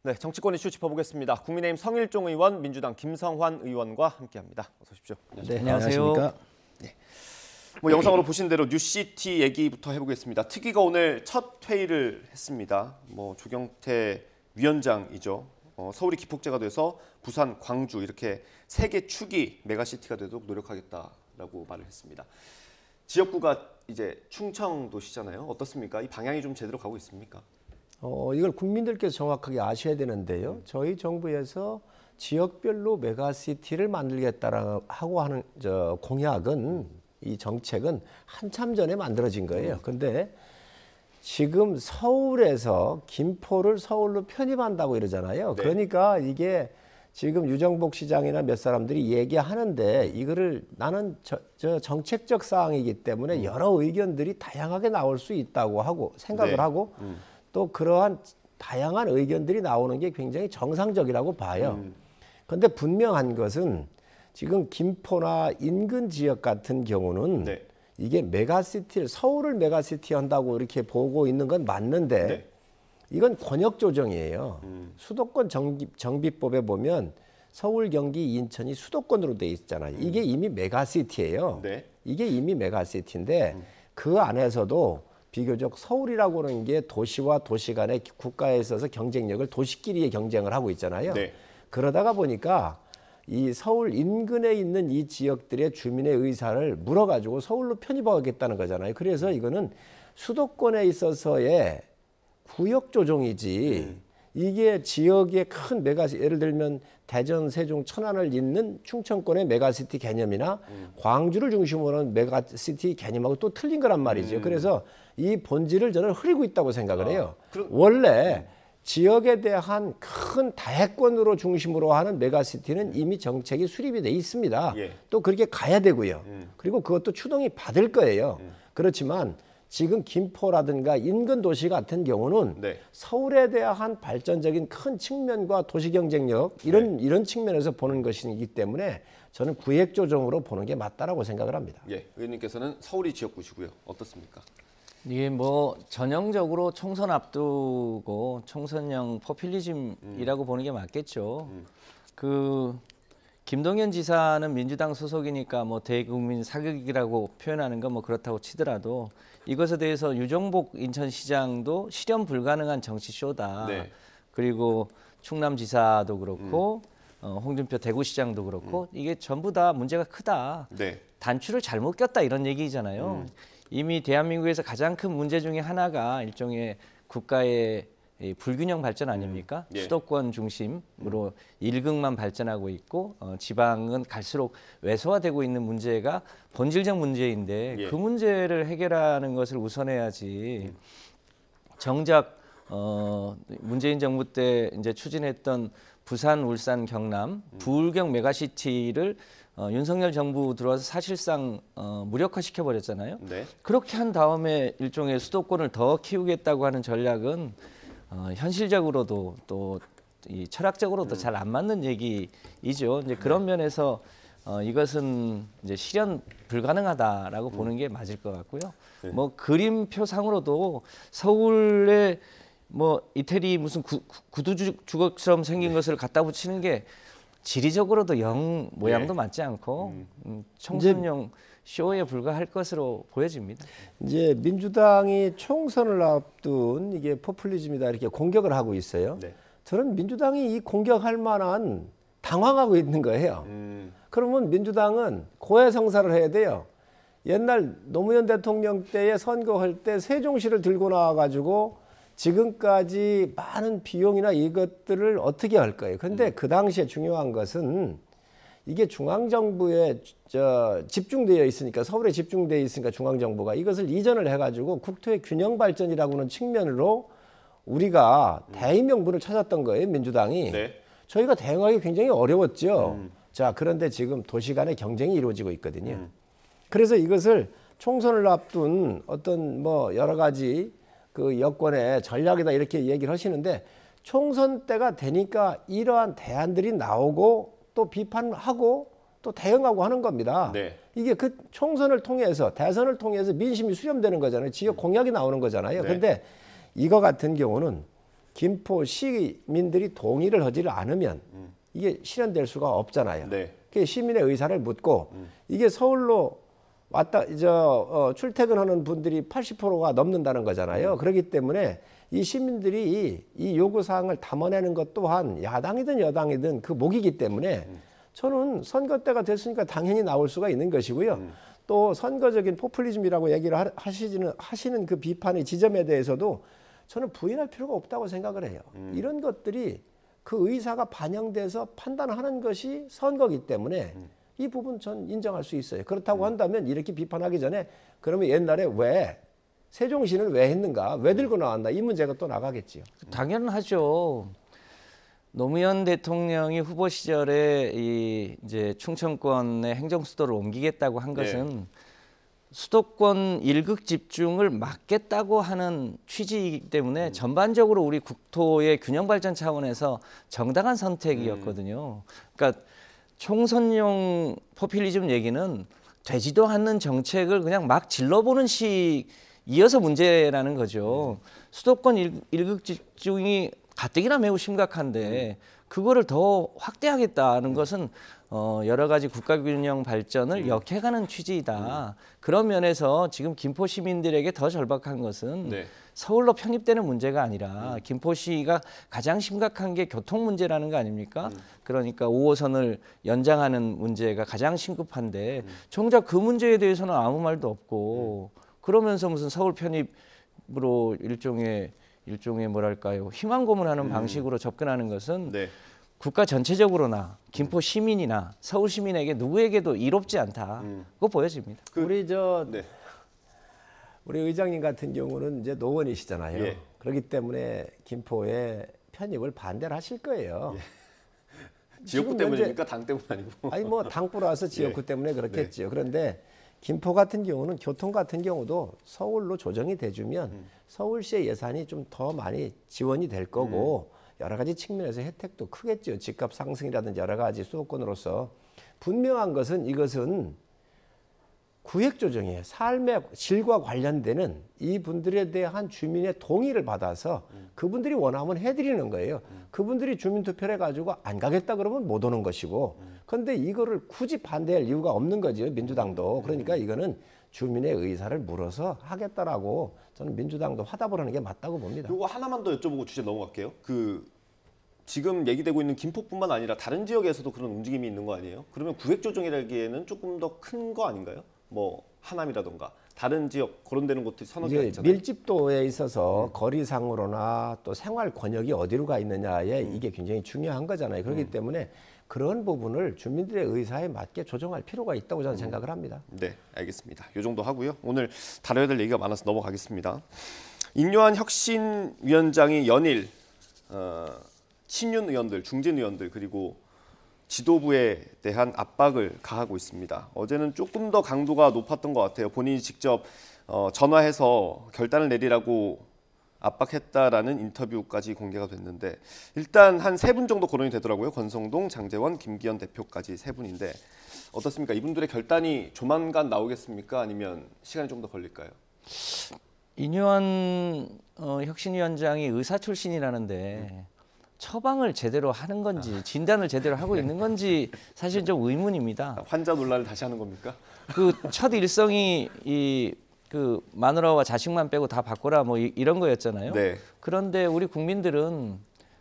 네, 정치권 이슈 짚어보겠습니다. 국민의힘 성일종 의원, 민주당 김성환 의원과 함께합니다. 어서 오십시오. 네, 안녕하십니까. 네. 영상으로 보신 대로 뉴시티 얘기부터 해보겠습니다. 특위가 오늘 첫 회의를 했습니다. 조경태 위원장이죠. 서울이 기폭제가 돼서 부산, 광주 이렇게 세 개 축이 메가시티가 되도록 노력하겠다라고 말을 했습니다. 지역구가 이제 충청도시잖아요. 어떻습니까? 이 방향이 좀 제대로 가고 있습니까? 이걸 국민들께서 정확하게 아셔야 되는데요. 저희 정부에서 지역별로 메가시티를 만들겠다고 하는 공약은, 이 정책은 한참 전에 만들어진 거예요. 근데 지금 서울에서 김포를 서울로 편입한다고 이러잖아요. 네. 그러니까 이게 지금 유정복 시장이나 몇 사람들이 얘기하는데, 이거를 나는 정책적 사항이기 때문에 여러 의견들이 다양하게 나올 수 있다고 하고 생각을 네. 하고 또 그러한 다양한 의견들이 나오는 게 굉장히 정상적이라고 봐요. 그런데 분명한 것은 지금 김포나 인근 지역 같은 경우는 네. 이게 메가시티를, 서울을 메가시티 한다고 이렇게 보고 있는 건 맞는데 네. 이건 권역 조정이에요. 수도권 정비법에 보면 서울, 경기, 인천이 수도권으로 돼 있잖아요. 이게 이미 메가시티예요. 네. 이게 이미 메가시티인데 그 안에서도 비교적 서울이라고 하는 게 도시와 도시 간의 국가에 있어서 경쟁력을 도시끼리의 경쟁을 하고 있잖아요. 네. 그러다가 보니까 이 서울 인근에 있는 이 지역들의 주민의 의사를 물어가지고 서울로 편입하겠다는 거잖아요. 그래서 이거는 수도권에 있어서의 구역 조정이지, 이게 지역의 큰 메가시티, 예를 들면 대전, 세종, 천안을 잇는 충청권의 메가시티 개념이나 광주를 중심으로 하는 메가시티 개념하고 또 틀린 거란 말이죠. 그래서 이 본질을 저는 흐리고 있다고 생각을 해요. 원래 지역에 대한 큰 다해권으로 중심으로 하는 메가시티는 이미 정책이 수립이 돼 있습니다. 예. 또 그렇게 가야 되고요. 그리고 그것도 추동이 받을 거예요. 그렇지만 지금 김포라든가 인근 도시 같은 경우는 네. 서울에 대한 발전적인 큰 측면과 도시 경쟁력 이런 측면에서 보는 것이기 때문에 저는 구획 조정으로 보는 게 맞다라고 생각을 합니다. 예, 의원님께서는 서울이 지역구시고요. 어떻습니까? 이게 전형적으로 총선 앞두고 총선형 포퓰리즘이라고 보는 게 맞겠죠. 김동연 지사는 민주당 소속이니까 대국민 사격이라고 표현하는 건 그렇다고 치더라도 이것에 대해서 유정복 인천시장도 실현 불가능한 정치쇼다. 네. 그리고 충남지사도 그렇고 홍준표 대구시장도 그렇고 이게 전부 다 문제가 크다. 네. 단추를 잘못 꼈다 이런 얘기잖아요. 이미 대한민국에서 가장 큰 문제 중에 하나가 일종의 국가의 이 불균형 발전 아닙니까? 예. 수도권 중심으로 일극만 발전하고 있고 지방은 갈수록 외소화되고 있는 문제가 본질적 문제인데 예. 그 문제를 해결하는 것을 우선해야지. 정작 문재인 정부 때 이제 추진했던 부산, 울산, 경남 부울경 메가시티를 윤석열 정부 들어와서 사실상 무력화시켜 버렸잖아요. 네. 그렇게 한 다음에 일종의 수도권을 더 키우겠다고 하는 전략은 현실적으로도 또 이 철학적으로도 잘 안 맞는 얘기이죠. 이제 그런 면에서 이것은 이제 실현 불가능하다라고 보는 게 맞을 것 같고요. 네. 그림표상으로도 서울에 이태리 무슨 구두 주걱처럼 생긴 것을 갖다 붙이는 게 지리적으로도 영 모양도 맞지 않고 총선용 쇼에 불과할 것으로 보여집니다. 이제 민주당이 총선을 앞둔 이게 포퓰리즘이다 이렇게 공격을 하고 있어요. 네. 저는 민주당이 이 공격할 만한 당황하고 있는 거예요. 그러면 민주당은 고해성사를 해야 돼요. 옛날 노무현 대통령 때에 선거할 때 세종시를 들고 나와가지고 지금까지 많은 비용이나 이것들을 어떻게 할 거예요. 그런데 그 당시에 중요한 것은 이게 중앙정부에 집중되어 있으니까, 서울에 집중되어 있으니까 중앙정부가 이것을 이전을 해가지고 국토의 균형 발전이라고 하는 측면으로 우리가 대의명분을 찾았던 거예요, 민주당이. 네. 저희가 대응하기 굉장히 어려웠죠. 자, 그런데 지금 도시 간의 경쟁이 이루어지고 있거든요. 그래서 이것을 총선을 앞둔 어떤 여러 가지 그 여권의 전략이다 이렇게 얘기를 하시는데, 총선 때가 되니까 이러한 대안들이 나오고 또 비판하고 또 대응하고 하는 겁니다. 네. 이게 그 총선을 통해서, 대선을 통해서 민심이 수렴되는 거잖아요. 지역 공약이 나오는 거잖아요. 네. 그런데 이거 같은 경우는 김포 시민들이 동의를 하지를 않으면 이게 실현될 수가 없잖아요. 네. 그 시민의 의사를 묻고 이게 서울로 왔다 출퇴근하는 분들이 80%가 넘는다는 거잖아요. 그렇기 때문에 이 시민들이 이 요구 사항을 담아내는 것 또한 야당이든 여당이든 그 목이기 때문에 저는 선거 때가 됐으니까 당연히 나올 수가 있는 것이고요. 또 선거적인 포퓰리즘이라고 얘기를 하시는 그 비판의 지점에 대해서도 저는 부인할 필요가 없다고 생각을 해요. 이런 것들이 그 의사가 반영돼서 판단하는 것이 선거이기 때문에 이 부분 전 인정할 수 있어요. 그렇다고 한다면 이렇게 비판하기 전에 그러면 옛날에 왜 세종시는 왜 했는가, 왜 들고 나왔나 이 문제가 또 나가겠지요. 당연하죠. 노무현 대통령이 후보 시절에 이제 충청권의 행정수도를 옮기겠다고 한 것은 수도권 일극 집중을 막겠다고 하는 취지이기 때문에 전반적으로 우리 국토의 균형 발전 차원에서 정당한 선택이었거든요. 그러니까 총선용 포퓰리즘 얘기는 되지도 않는 정책을 그냥 막 질러보는 식이어서 문제라는 거죠. 수도권 일극 집중이 가뜩이나 매우 심각한데 그거를 더 확대하겠다는 것은 여러 가지 국가균형 발전을 역해가는 취지이다. 그런 면에서 지금 김포 시민들에게 더 절박한 것은 서울로 편입되는 문제가 아니라 김포시가 가장 심각한 게 교통 문제라는 거 아닙니까? 그러니까 5호선을 연장하는 문제가 가장 심급한데 정작 그 문제에 대해서는 아무 말도 없고 그러면서 무슨 서울 편입으로 일종의 뭐랄까요 희망 고문하는 방식으로 접근하는 것은 국가 전체적으로나 김포 시민이나 서울 시민에게 누구에게도 이롭지 않다. 그거 보여집니다. 우리 의장님 같은 경우는 이제 노원이시잖아요. 그렇기 때문에 김포에 편입을 반대를 하실 거예요. 지역구 때문입니까? 당 때문 아니고? 아니 뭐 당부라서 지역구 때문에 그렇겠지요. 그런데 김포 같은 경우는 교통 같은 경우도 서울로 조정이 돼주면 서울시의 예산이 좀 더 많이 지원이 될 거고 여러 가지 측면에서 혜택도 크겠죠. 집값 상승이라든지 여러 가지 수도권으로서. 분명한 것은 이것은 구획조정이에요. 삶의 질과 관련되는 이분들에 대한 주민의 동의를 받아서 그분들이 원하면 해드리는 거예요. 그분들이 주민투표를 해가지고 안 가겠다 그러면 못 오는 것이고 그런데 이거를 굳이 반대할 이유가 없는 거죠. 민주당도. 그러니까 이거는 주민의 의사를 물어서 하겠다라고 저는 민주당도 화답을 하는 게 맞다고 봅니다. 이거 하나만 더 여쭤보고 주제 넘어갈게요. 지금 얘기되고 있는 김포뿐만 아니라 다른 지역에서도 그런 움직임이 있는 거 아니에요? 그러면 구획조정이라기에는 조금 더 큰 거 아닌가요? 뭐 하남이라던가 다른 지역 거론되는 곳들이 서너 개가 있잖아요. 밀집도에 있어서 거리상으로나 또 생활 권역이 어디로 가 있느냐에 이게 굉장히 중요한 거잖아요. 그렇기 때문에 그런 부분을 주민들의 의사에 맞게 조정할 필요가 있다고 저는 생각을 합니다. 네, 알겠습니다. 이 정도 하고요. 오늘 다뤄야 될 얘기가 많아서 넘어가겠습니다. 인요한 혁신위원장이 연일 친윤 의원들, 중진 의원들 그리고 지도부에 대한 압박을 가하고 있습니다. 어제는 조금 더 강도가 높았던 것 같아요. 본인이 직접 전화해서 결단을 내리라고 압박했다라는 인터뷰까지 공개가 됐는데 일단 한 3분 정도 거론이 되더라고요. 권성동, 장제원, 김기현 대표까지 3분인데 어떻습니까? 이분들의 결단이 조만간 나오겠습니까? 아니면 시간이 좀 더 걸릴까요? 인요한 혁신위원장이 의사 출신이라는데 처방을 제대로 하는 건지 진단을 제대로 하고 있는 건지 사실 좀 의문입니다. 환자 논란을 다시 하는 겁니까? 그 첫 일성이 그 마누라와 자식만 빼고 다 바꿔라 뭐 이런 거였잖아요. 네. 그런데 우리 국민들은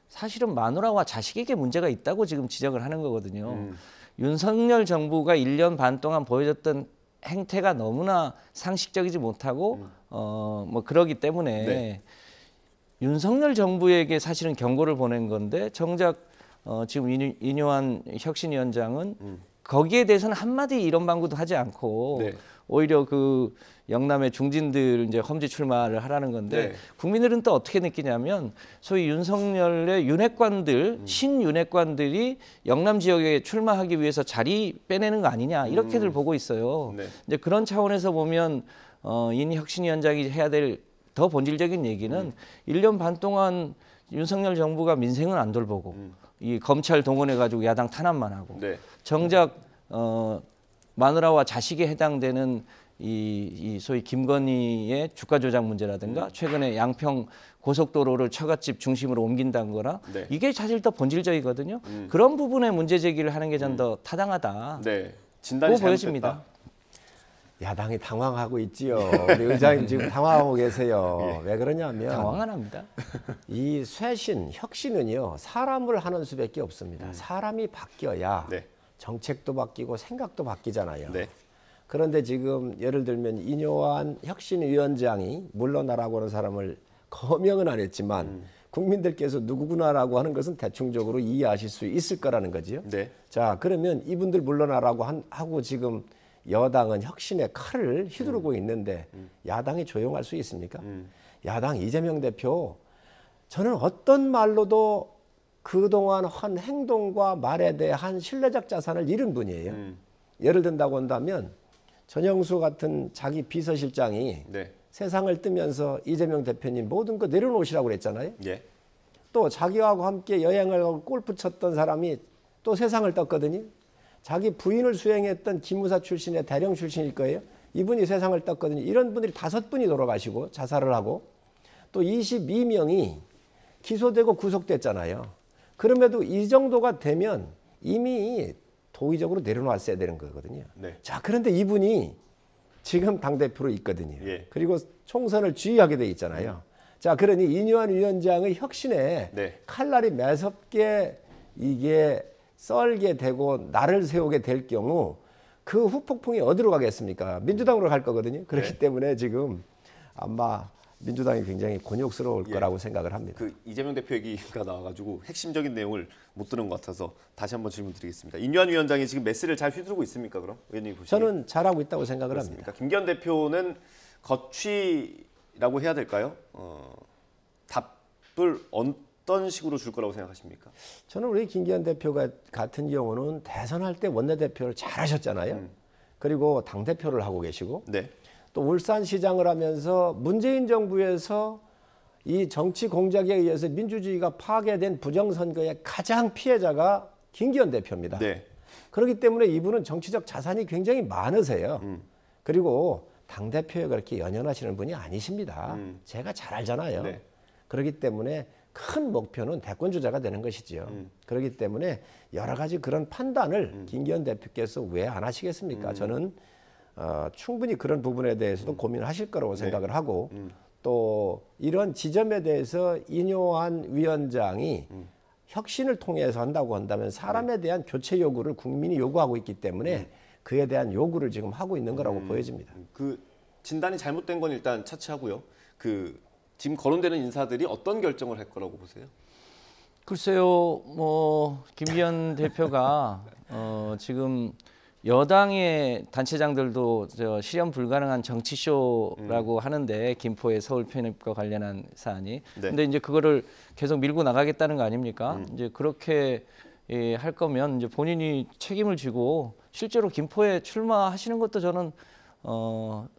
사실은 마누라와 자식에게 문제가 있다고 지금 지적을 하는 거거든요. 윤석열 정부가 1년 반 동안 보여줬던 행태가 너무나 상식적이지 못하고 뭐 그러기 때문에 윤석열 정부에게 사실은 경고를 보낸 건데 정작 지금 인요한 혁신위원장은 거기에 대해서는 한마디 이런 방구도 하지 않고 오히려 그 영남의 중진들 이제 험지 출마를 하라는 건데 국민들은 또 어떻게 느끼냐면 소위 윤석열의 윤핵관들 신윤핵관들이 영남 지역에 출마하기 위해서 자리 빼내는 거 아니냐 이렇게들 보고 있어요. 이제 그런 차원에서 보면 인 혁신위원장이 해야 될 더 본질적인 얘기는 1년 반 동안 윤석열 정부가 민생은 안 돌보고 이 검찰 동원해가지고 야당 탄압만 하고 정작 마누라와 자식에 해당되는 이 소위 김건희의 주가 조작 문제라든가 최근에 양평 고속도로를 처갓집 중심으로 옮긴다는 거나 네. 이게 사실 더 본질적이거든요. 그런 부분에 문제 제기를 하는 게 전 더 타당하다. 네. 진단이 고 보여집니다. 잘못됐다. 야당이 당황하고 있지요. 우리 의장님 지금 당황하고 계세요. 왜 그러냐면 당황 안 합니다. 이 쇄신, 혁신은요 사람을 하는 수밖에 없습니다. 사람이 바뀌어야 네. 정책도 바뀌고 생각도 바뀌잖아요. 네. 그런데 지금 예를 들면 이뇨한 혁신위원장이 물러나라고 하는 사람을 거명은 안 했지만 국민들께서 누구구나라고 하는 것은 대충적으로 이해하실 수 있을 거라는 거지요. 네. 자, 그러면 이분들 물러나라고 하고 지금 여당은 혁신의 칼을 휘두르고 있는데 야당이 조용할 수 있습니까? 야당 이재명 대표, 저는 어떤 말로도 그동안 한 행동과 말에 대한 신뢰적 자산을 잃은 분이에요. 예를 든다고 한다면 전영수 같은 자기 비서실장이 네. 세상을 뜨면서 이재명 대표님 모든 거 내려놓으시라고 그랬잖아요. 예. 또 자기하고 함께 여행을 가고 골프 쳤던 사람이 또 세상을 떴거든요. 자기 부인을 수행했던 기무사 출신의 대령 출신일 거예요. 이분이 세상을 떴거든요. 이런 분들이 5분이 돌아가시고 자살을 하고 또 22명이 기소되고 구속됐잖아요. 그럼에도 이 정도가 되면 이미 도의적으로 내려놨어야 되는 거거든요. 네. 자, 그런데 이분이 지금 당대표로 있거든요. 예. 그리고 총선을 지휘하게 돼 있잖아요. 자, 그러니 이뇨한 위원장의 혁신에 네. 칼날이 매섭게 이게 썰게 되고 날을 세우게 될 경우 그 후폭풍이 어디로 가겠습니까? 민주당으로 갈 거거든요. 그렇기 네. 때문에 지금 아마 민주당이 굉장히 곤욕스러울 예. 거라고 생각을 합니다. 그 이재명 대표 얘기가 나와가지고 핵심적인 내용을 못 들은 것 같아서 다시 한번 질문드리겠습니다. 이뇨한 위원장이 지금 메시를 잘 휘두르고 있습니까? 그럼 의원님 보시기에 저는 잘하고 있다고 생각을 그렇습니까? 합니다. 김기현 대표는 거취라고 해야 될까요? 답을 어떤 식으로 줄 거라고 생각하십니까? 저는 우리 김기현 대표가 같은 경우는 대선할 때 원내대표를 잘 하셨잖아요. 그리고 당대표를 하고 계시고 네. 또 울산시장을 하면서 문재인 정부에서 이 정치 공작에 의해서 민주주의가 파괴된 부정선거의 가장 피해자가 김기현 대표입니다. 네. 그렇기 때문에 이분은 정치적 자산이 굉장히 많으세요. 그리고 당대표에 그렇게 연연하시는 분이 아니십니다. 제가 잘 알잖아요. 네. 그렇기 때문에 큰 목표는 대권 주자가 되는 것이지요. 그렇기 때문에 여러 가지 그런 판단을 김기현 대표께서 왜 안 하시겠습니까? 저는 충분히 그런 부분에 대해서도 고민하실 거라고 생각을 하고 또 이런 지점에 대해서 이뇨한 위원장이 혁신을 통해서 한다고 한다면 사람에 대한 교체 요구를 국민이 요구하고 있기 때문에 그에 대한 요구를 지금 하고 있는 거라고 보여집니다. 그 진단이 잘못된 건 일단 차치하고요. 그 지금 거론되는 인사들이 어떤 결정을 할 거라고 보세요? 글쎄요, 뭐 김기현 대표가 지금 여당의 단체장들도 실현 불가능한 정치쇼라고 하는데 김포의 서울 편입과 관련한 사안이. 네. 근데 이제 그거를 계속 밀고 나가겠다는 거 아닙니까? 이제 그렇게 할 거면 이제 본인이 책임을 지고 실제로 김포에 출마하시는 것도 저는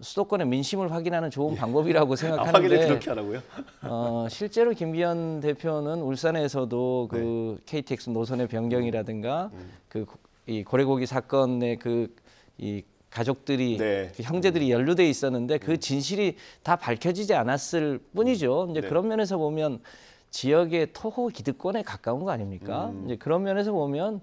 수도권의 민심을 확인하는 좋은 방법이라고 생각하는데 확인을 그렇게 하라고요? 실제로 김기현 대표는 울산에서도 그 KTX 노선의 변경이라든가 이 고래고기 사건의 이 가족들이 네. 그 형제들이 연루돼 있었는데 그 진실이 다 밝혀지지 않았을 뿐이죠. 이제 네. 그런 면에서 보면 지역의 토호 기득권에 가까운 거 아닙니까? 이제 그런 면에서 보면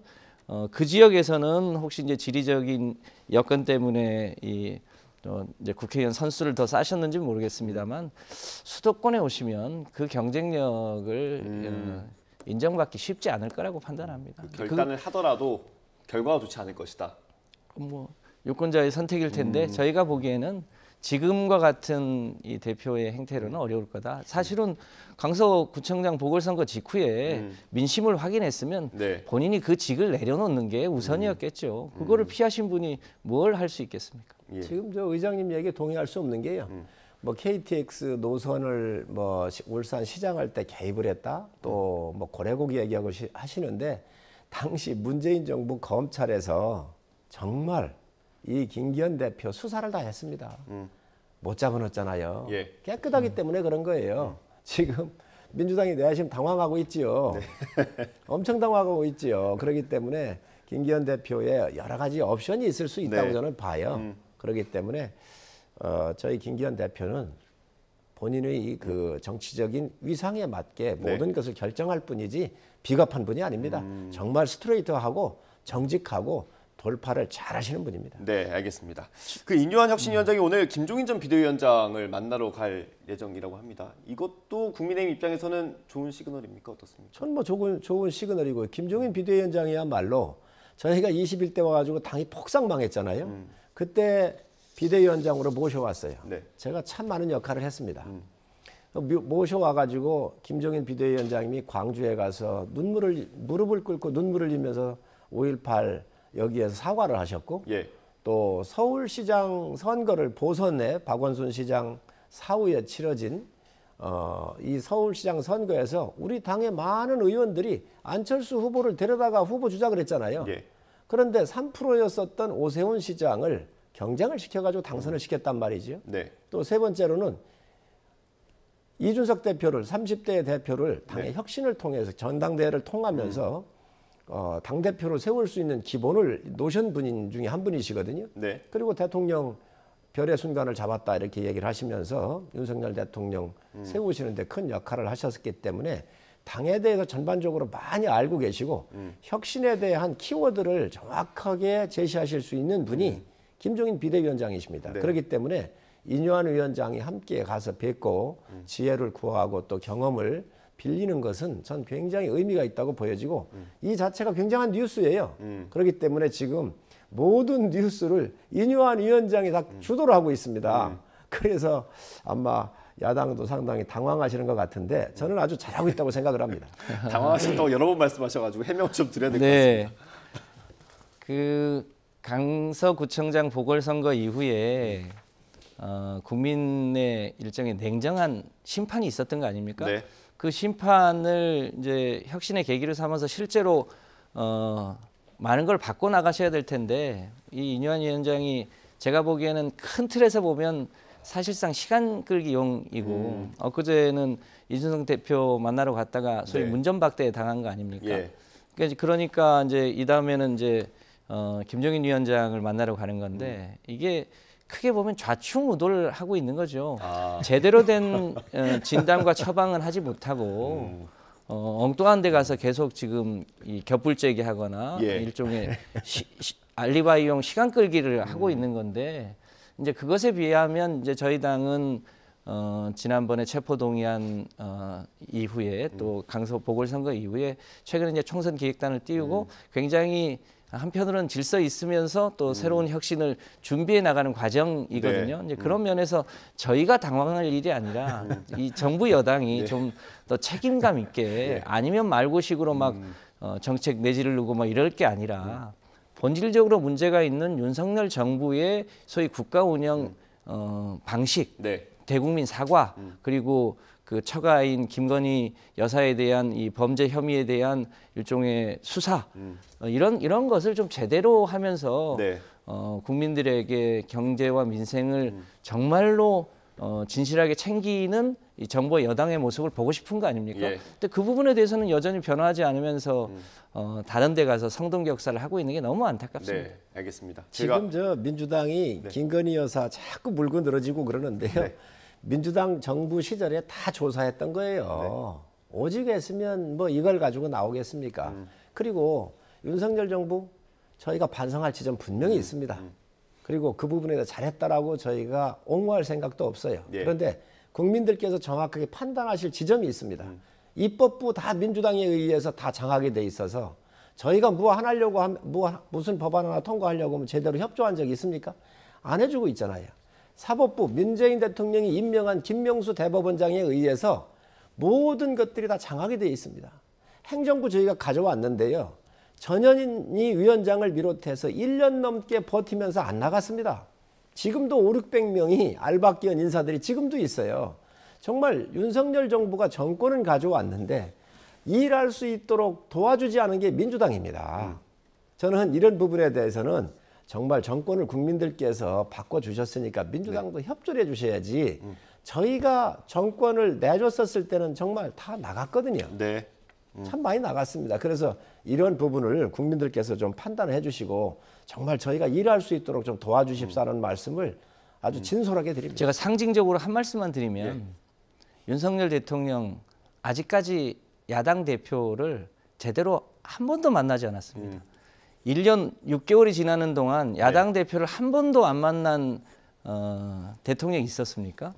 그 지역에서는 혹시 이제 지리적인 여건 때문에 이제 국회의원 선수를 더 쌓으셨는지 모르겠습니다만 수도권에 오시면 그 경쟁력을 인정받기 쉽지 않을 거라고 판단합니다. 그 결단을 하더라도 결과가 좋지 않을 것이다. 뭐 유권자의 선택일 텐데 저희가 보기에는 지금과 같은 이 대표의 행태로는 어려울 거다. 사실은 강서구청장 보궐선거 직후에 민심을 확인했으면 네. 본인이 그 직을 내려놓는 게 우선이었겠죠. 그거를 피하신 분이 뭘 할 수 있겠습니까? 예. 지금 저 의장님 얘기에 동의할 수 없는 게요. 뭐 KTX 노선을 뭐 울산 시장할 때 개입을 했다. 또 뭐 고래고기 얘기하고 하시는데 당시 문재인 정부 검찰에서 정말 이 김기현 대표 수사를 다 했습니다. 못 잡아놓잖아요. 예. 깨끗하기 때문에 그런 거예요. 지금 민주당이 내심 당황하고 있지요. 엄청 당황하고 있지요. 그렇기 때문에 김기현 대표의 여러 가지 옵션이 있을 수 있다고 네. 저는 봐요. 그렇기 때문에 저희 김기현 대표는 본인의 그 정치적인 위상에 맞게 모든 것을 결정할 뿐이지 비겁한 분이 아닙니다. 정말 스트레이트하고 정직하고 돌파를 잘하시는 분입니다. 네, 알겠습니다. 그 인요한 혁신위원장이 오늘 김종인 전 비대위원장을 만나러 갈 예정이라고 합니다. 이것도 국민의힘 입장에서는 좋은 시그널입니까? 어떻습니까? 전 뭐 좋은 시그널이고 김종인 비대위원장이야말로 저희가 21대 와가지고 당이 폭삭 망했잖아요. 그때 비대위원장으로 모셔왔어요. 네. 제가 참 많은 역할을 했습니다. 모셔와가지고 김종인 비대위원장님이 광주에 가서 무릎을 꿇고 눈물을 흘리면서 5.18 여기에서 사과를 하셨고 예. 또 서울시장 선거를 보선에 박원순 시장 사후에 치러진 이 서울시장 선거에서 우리 당의 많은 의원들이 안철수 후보를 데려다가 후보 주작을 했잖아요. 예. 그런데 3%였었던 오세훈 시장을 경쟁을 시켜가지고 당선을 시켰단 말이죠. 네. 또 세 번째로는 이준석 대표를 30대 대표를 당의 네. 혁신을 통해서 전당대회를 통하면서 당대표로 세울 수 있는 기본을 놓으신 분 중에 한 분이시거든요. 네. 그리고 대통령 별의 순간을 잡았다 이렇게 얘기를 하시면서 윤석열 대통령 세우시는데 큰 역할을 하셨기 때문에 당에 대해서 전반적으로 많이 알고 계시고 혁신에 대한 키워드를 정확하게 제시하실 수 있는 분이 김종인 비대위원장이십니다. 네. 그렇기 때문에 인요한 위원장이 함께 가서 뵙고 지혜를 구하고 또 경험을 빌리는 것은 전 굉장히 의미가 있다고 보여지고 이 자체가 굉장한 뉴스예요. 그렇기 때문에 지금 모든 뉴스를 인요한 위원장이 다 주도를 하고 있습니다. 그래서 아마 야당도 상당히 당황하시는 것 같은데 저는 아주 잘하고 있다고 생각을 합니다. 당황하신다고 여러 번 말씀하셔가지고 해명 좀 드려야 될 것 네. 같습니다. 그 강서구청장 보궐선거 이후에 국민의 일종의 냉정한 심판이 있었던 거 아닙니까? 네. 그 심판을 이제 혁신의 계기로 삼아서 실제로 많은 걸 바꿔 나가셔야 될 텐데 이 인요한 위원장이 제가 보기에는 큰 틀에서 보면 사실상 시간 끌기용이고 엊그제는 이준석 대표 만나러 갔다가 소위 네. 문전박대에 당한 거 아닙니까? 예. 그러니까 이제 이 다음에는 이제 김종인 위원장을 만나러 가는 건데 이게 크게 보면 좌충우돌을 하고 있는 거죠. 제대로 된 진단과 처방은 하지 못하고 엉뚱한 데 가서 계속 지금 이 겹불재기 하거나 예. 일종의 알리바이용 시간 끌기를 하고 있는 건데 이제 그것에 비하면 이제 저희 당은 지난번에 체포동의안 이후에 또 강서 보궐선거 이후에 최근에 이제 총선 기획단을 띄우고 굉장히 한편으로는 질서 있으면서 또 새로운 혁신을 준비해 나가는 과정이거든요. 네. 이제 그런 면에서 저희가 당황할 일이 아니라 이 정부 여당이 좀 더 책임감 있게 아니면 말고식으로 막 정책 내지를 누고 막 이럴 게 아니라 본질적으로 문제가 있는 윤석열 정부의 소위 국가 운영 방식, 네. 대국민 사과 그리고 그 처가인 김건희 여사에 대한 이 범죄 혐의에 대한 일종의 수사 이런 것을 좀 제대로 하면서 네. 국민들에게 경제와 민생을 정말로 진실하게 챙기는 이 정부 여당의 모습을 보고 싶은 거 아닙니까? 예. 근데 그 부분에 대해서는 여전히 변화하지 않으면서 다른 데 가서 성동격사를 하고 있는 게 너무 안타깝습니다. 네. 알겠습니다. 지금 저 민주당이 김건희 여사 자꾸 물고 늘어지고 그러는데요. 네. 민주당 정부 시절에 다 조사했던 거예요. 오직 했으면 뭐 이걸 가지고 나오겠습니까? 그리고 윤석열 정부 저희가 반성할 지점 분명히 있습니다. 그리고 그 부분에 대해서 잘했다라고 저희가 옹호할 생각도 없어요. 예. 그런데 국민들께서 정확하게 판단하실 지점이 있습니다. 입법부 다 민주당에 의해서 다 정하게 돼 있어서 저희가 무슨 법안 하나 통과하려고 하면 제대로 협조한 적이 있습니까? 안 해주고 있잖아요. 사법부 문재인 대통령이 임명한 김명수 대법원장에 의해서 모든 것들이 다 장악이 되어 있습니다. 행정부 저희가 가져왔는데요. 전현희 위원장을 비롯해서 1년 넘게 버티면서 안 나갔습니다. 지금도 500~600명이 알박기원 인사들이 지금도 있어요. 정말 윤석열 정부가 정권을 가져왔는데 일할 수 있도록 도와주지 않은 게 민주당입니다. 저는 이런 부분에 대해서는 정말 정권을 국민들께서 바꿔주셨으니까 민주당도 협조를 해주셔야지 저희가 정권을 내줬었을 때는 정말 다 나갔거든요. 네. 참 많이 나갔습니다. 그래서 이런 부분을 국민들께서 좀 판단해 주시고 정말 저희가 일할 수 있도록 좀 도와주십사는 말씀을 아주 진솔하게 드립니다. 제가 상징적으로 한 말씀만 드리면 윤석열 대통령 아직까지 야당 대표를 제대로 한 번도 만나지 않았습니다. 1년 6개월이 지나는 동안 야당 대표를 한 번도 안 만난 대통령이 있었습니까?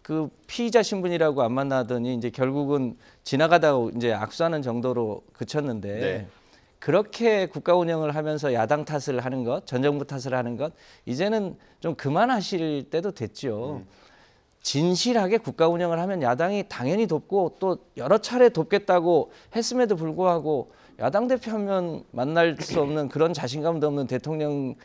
그 피의자 신분이라고 안 만나더니 이제 결국은 지나가다가 이제 악수하는 정도로 그쳤는데 네. 그렇게 국가 운영을 하면서 야당 탓을 하는 것, 전 정부 탓을 하는 것 이제는 좀 그만하실 때도 됐죠. 진실하게 국가 운영을 하면 야당이 당연히 돕고 또 여러 차례 돕겠다고 했음에도 불구하고 야당 대표 한 명 만날 수 없는 그런 자신감도 없는 대통령이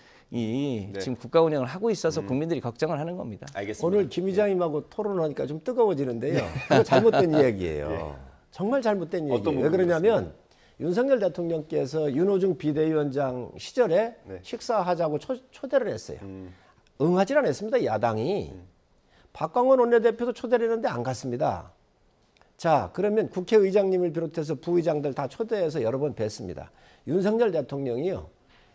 지금 국가 운영을 하고 있어서 국민들이 걱정을 하는 겁니다. 알겠습니다. 오늘 김 의장님하고 토론하니까 좀 뜨거워지는데요. 그거 잘못된 이야기예요. 정말 잘못된 어떤 얘기예요. 왜 부분이 그러냐면 윤석열 대통령께서 윤호중 비대위원장 시절에 식사하자고 초대를 했어요. 응하지 않았습니다. 야당이. 박광원 원내대표도 초대를 했는데 안 갔습니다. 자, 그러면 국회의장님을 비롯해서 부의장들 다 초대해서 여러 번 뵀습니다. 윤석열 대통령이요.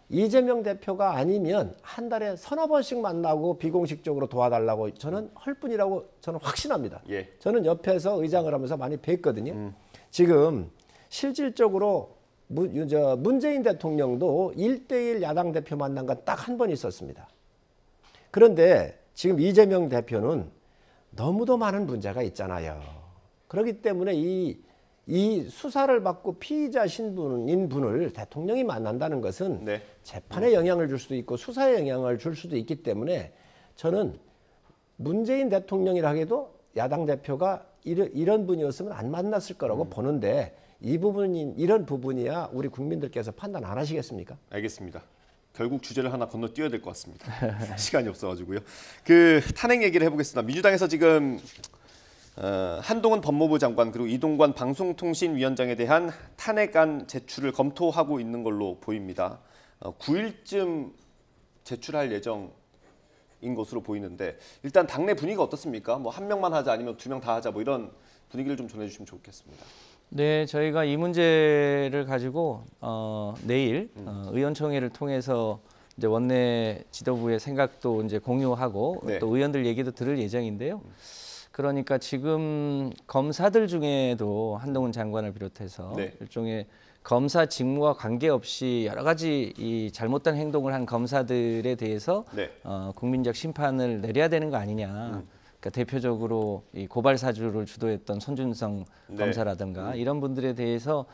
이재명 대표가 아니면 한 달에 서너 번씩 만나고 비공식적으로 도와달라고 저는 할 뿐이라고 저는 확신합니다. 예. 저는 옆에서 의장을 하면서 많이 뵀거든요. 지금 실질적으로 문재인 대통령도 1대1 야당 대표 만난 건 딱 한 번 있었습니다. 그런데 지금 이재명 대표는 너무도 많은 문제가 있잖아요. 그렇기 때문에 이 수사를 받고 피의자 신분인 분을 대통령이 만난다는 것은 재판에 영향을 줄 수도 있고 수사에 영향을 줄 수도 있기 때문에 저는 문재인 대통령이라 해도 야당 대표가 이런 분이었으면 안 만났을 거라고 보는데 이런 부분이야 우리 국민들께서 판단 안 하시겠습니까? 알겠습니다. 결국 주제를 하나 건너뛰어야 될 것 같습니다. 시간이 없어가지고요. 그 탄핵 얘기를 해보겠습니다. 민주당에서 지금 한동훈 법무부 장관 그리고 이동관 방송통신위원장에 대한 탄핵안 제출을 검토하고 있는 걸로 보입니다. 9일쯤 제출할 예정인 것으로 보이는데 일단 당내 분위기가 어떻습니까? 뭐 한 명만 하자 아니면 두 명 다 하자 뭐 이런 분위기를 좀 전해주시면 좋겠습니다. 네, 저희가 이 문제를 가지고 내일 의원총회를 통해서 이제 원내 지도부의 생각도 이제 공유하고 또 의원들 얘기도 들을 예정인데요. 그러니까 지금 검사들 중에도 한동훈 장관을 비롯해서 일종의 검사 직무와 관계없이 여러 가지 이 잘못된 행동을 한 검사들에 대해서 국민적 심판을 내려야 되는 거 아니냐. 그러니까 대표적으로 이 고발 사주를 주도했던 손준성 검사라든가 이런 분들에 대해서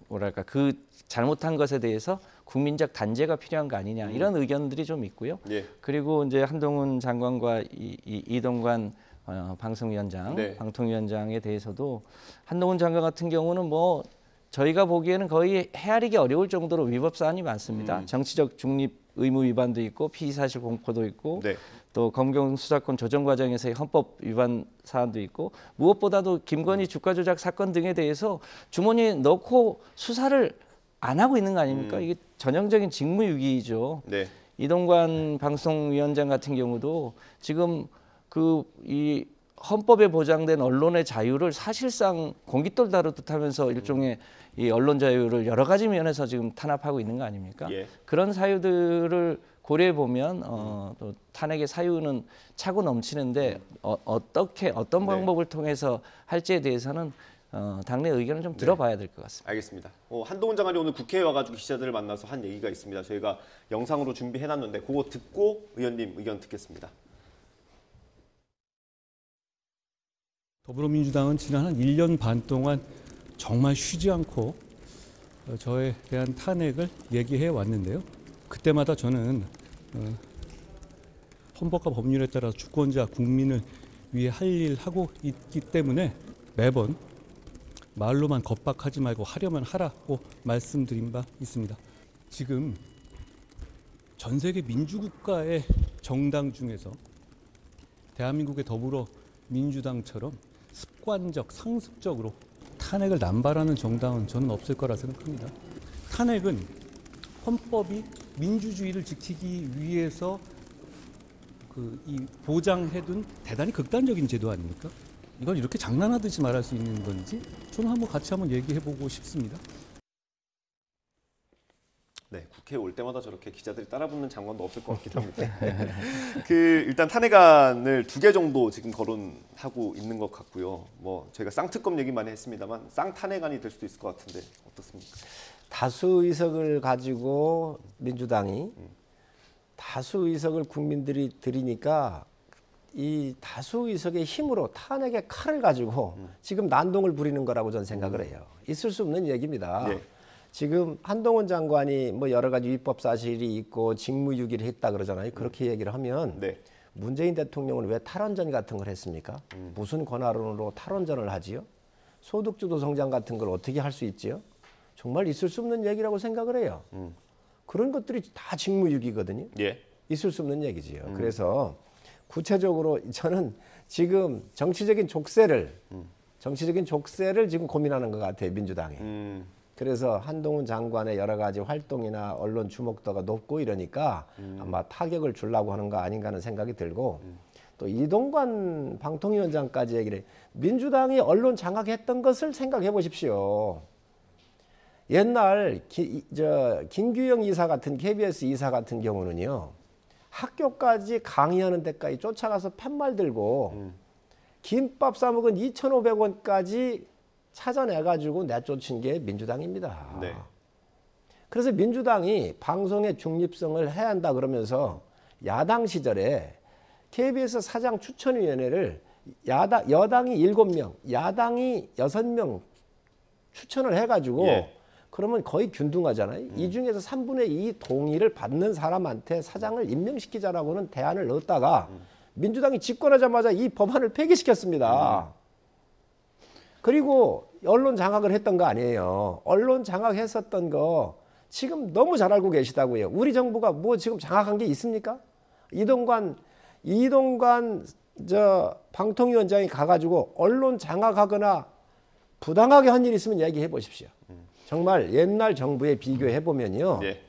뭐랄까 그 잘못한 것에 대해서 국민적 단죄가 필요한 거 아니냐 이런 의견들이 좀 있고요. 그리고 이제 한동훈 장관과 이동관 방송위원장, 방통위원장에 대해서도 한동훈 장관 같은 경우는 뭐 저희가 보기에는 거의 헤아리기 어려울 정도로 위법 사안이 많습니다. 정치적 중립 의무 위반도 있고 피의사실 공포도 있고 또 검경 수사권 조정 과정에서의 헌법 위반 사안도 있고 무엇보다도 김건희 주가 조작 사건 등에 대해서 주머니에 넣고 수사를 안 하고 있는 거 아닙니까? 이게 전형적인 직무유기죠. 이동관 방송위원장 같은 경우도 지금 이 헌법에 보장된 언론의 자유를 사실상 공깃돌 다루듯 하면서 일종의 이 언론 자유를 여러 가지 면에서 지금 탄압하고 있는 거 아닙니까? 그런 사유들을 고려해 보면 또 탄핵의 사유는 차고 넘치는데 어떤 방법을 통해서 할지에 대해서는 당내 의견을 좀 들어봐야 될 것 같습니다. 알겠습니다. 한동훈 장관이 오늘 국회에 와가지고 기자들을 만나서 한 얘기가 있습니다. 저희가 영상으로 준비해놨는데 그거 듣고 의원님 의견 듣겠습니다. 더불어민주당은 지난 한 1년 반 동안 정말 쉬지 않고 저에 대한 탄핵을 얘기해 왔는데요. 그때마다 저는 헌법과 법률에 따라 주권자 국민을 위해 할 일 하고 있기 때문에 매번 말로만 겁박하지 말고 하려면 하라고 말씀드린 바 있습니다. 지금 전 세계 민주국가의 정당 중에서 대한민국의 더불어민주당처럼 습관적, 상습적으로 탄핵을 남발하는 정당은 저는 없을 거라 생각합니다. 탄핵은 헌법이 민주주의를 지키기 위해서 이 보장해둔 대단히 극단적인 제도 아닙니까? 이걸 이렇게 장난하듯이 말할 수 있는 건지 저는 같이 한번 얘기해보고 싶습니다. 네, 국회에 올 때마다 저렇게 기자들이 따라붙는 장관도 없을 것 같기도 합니다. 그 일단 탄핵안을 2개 정도 지금 거론하고 있는 것 같고요. 뭐 저희가 쌍특검 얘기 많이 했습니다만 쌍탄핵안이 될 수도 있을 것 같은데 어떻습니까? 다수 의석을 가지고 민주당이 다수 의석을 국민들이 드리니까 이 다수 의석의 힘으로 탄핵의 칼을 가지고 지금 난동을 부리는 거라고 저는 생각을 해요. 있을 수 없는 얘기입니다. 네. 지금 한동훈 장관이 뭐 여러 가지 위법 사실이 있고 직무유기를 했다 그러잖아요. 그렇게 얘기를 하면 네. 문재인 대통령은 왜 탈원전 같은 걸 했습니까? 무슨 권한으로 탈원전을 하지요? 소득주도 성장 같은 걸 어떻게 할 수 있지요? 정말 있을 수 없는 얘기라고 생각을 해요. 그런 것들이 다 직무유기거든요. 예. 있을 수 없는 얘기지요. 그래서 구체적으로 저는 지금 정치적인 족쇄를 지금 고민하는 것 같아요, 민주당이. 그래서 한동훈 장관의 여러 가지 활동이나 언론 주목도가 높고 이러니까 아마 타격을 주려고 하는 거 아닌가 하는 생각이 들고 또 이동관 방통위원장까지 얘기를 해요. 민주당이 언론 장악했던 것을 생각해 보십시오. 옛날 김규영 이사 같은 KBS 이사 같은 경우는요. 학교까지 강의하는 데까지 쫓아가서 팻말 들고 김밥 싸먹은 2,500원까지 찾아내가지고 내쫓은 게 민주당입니다. 네. 그래서 민주당이 방송의 중립성을 해야 한다 그러면서 야당 시절에 KBS 사장 추천위원회를 여당이 7명, 야당이 6명 추천을 해가지고 예. 그러면 거의 균등하잖아요. 이 중에서 3분의 2 동의를 받는 사람한테 사장을 임명시키자라고는 대안을 넣었다가 민주당이 집권하자마자 이 법안을 폐기시켰습니다. 그리고 언론 장악을 했던 거 아니에요. 언론 장악했었던 거 지금 너무 잘 알고 계시다고요. 우리 정부가 뭐 지금 장악한 게 있습니까? 이동관 방통위원장이 가가지고 언론 장악하거나 부당하게 한 일 있으면 얘기해 보십시오. 정말 옛날 정부에 비교해 보면요. 예.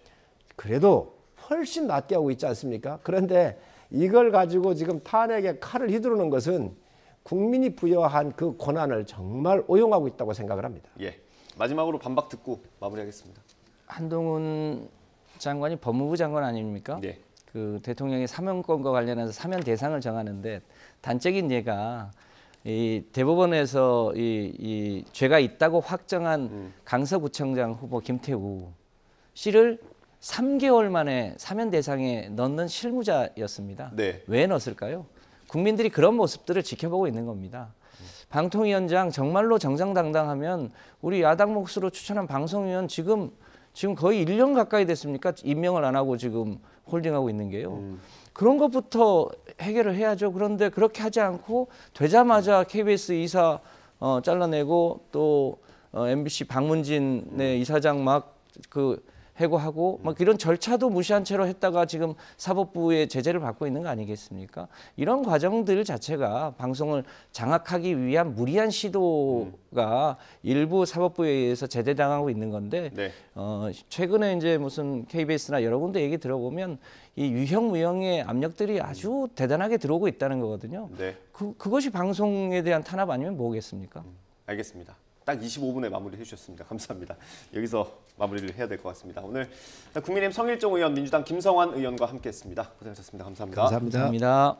그래도 훨씬 낫게 하고 있지 않습니까? 그런데 이걸 가지고 지금 탄핵의 칼을 휘두르는 것은 국민이 부여한 그 권한을 정말 오용하고 있다고 생각을 합니다. 예. 마지막으로 반박 듣고 마무리하겠습니다. 한동훈 장관이 법무부 장관 아닙니까? 네. 그 대통령의 사면권과 관련해서 사면 대상을 정하는데 단적인 예가 이 대법원에서 이 죄가 있다고 확정한 강서구청장 후보 김태우 씨를 3개월 만에 사면 대상에 넣는 실무자였습니다. 네. 왜 넣었을까요? 국민들이 그런 모습들을 지켜보고 있는 겁니다. 방통위원장 정말로 정정당당하면 우리 야당 몫으로 추천한 방송위원 지금 거의 1년 가까이 됐습니까? 임명을 안 하고 지금 홀딩하고 있는 게요. 그런 것부터 해결을 해야죠. 그런데 그렇게 하지 않고 되자마자 KBS 이사 잘라내고 또 MBC 박문진의 이사장 막 해고하고 막 이런 절차도 무시한 채로 했다가 지금 사법부의 제재를 받고 있는 거 아니겠습니까? 이런 과정들 자체가 방송을 장악하기 위한 무리한 시도가 일부 사법부에 의해서 제재당하고 있는 건데 네. 최근에 이제 무슨 KBS나 여러 군데 얘기 들어보면 이 유형 무형의 압력들이 아주 대단하게 들어오고 있다는 거거든요. 네. 그것이 방송에 대한 탄압 아니면 뭐겠습니까? 알겠습니다. 딱 25분에 마무리해 주셨습니다. 감사합니다. 여기서 마무리를 해야 될 것 같습니다. 오늘 국민의힘 성일종 의원, 민주당 김성환 의원과 함께했습니다. 고생하셨습니다. 감사합니다. 감사합니다. 감사합니다.